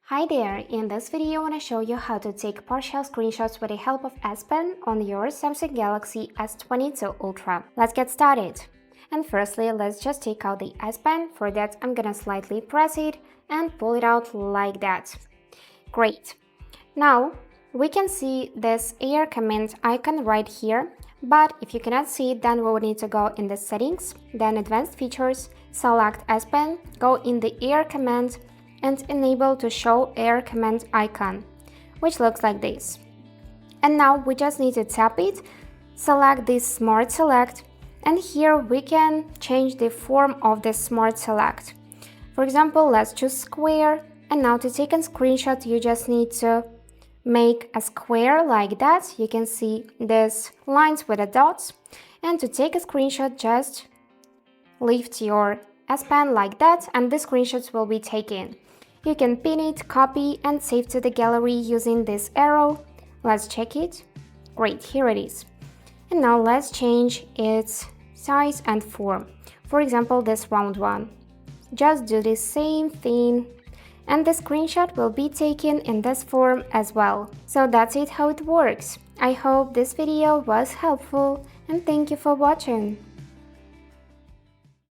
Hi there, in this video I want to show you how to take partial screenshots with the help of S Pen on your Samsung Galaxy S22 Ultra. Let's get started. And firstly, let's just take out the S Pen. For that, I'm gonna slightly press it and pull it out like that. Great. Now, we can see this Air command icon right here, but if you cannot see it, then we will need to go in the settings, then advanced features, select S Pen, go in the Air command, and enable to show Air command icon, which looks like this. And now we just need to tap it, select this Smart Select, and here we can change the form of the Smart Select. For example, let's choose square, and now to take a screenshot you just need to make a square like that. You can see these lines with the dots, and to take a screenshot just lift your S Pen like that and the screenshots will be taken. You can pin it, copy and save to the gallery using this arrow. Let's check it. Great, here it is. And now let's change its size and form. For example, this round one. Just do the same thing and the screenshot will be taken in this form as well. So that's it how it works. I hope this video was helpful and thank you for watching.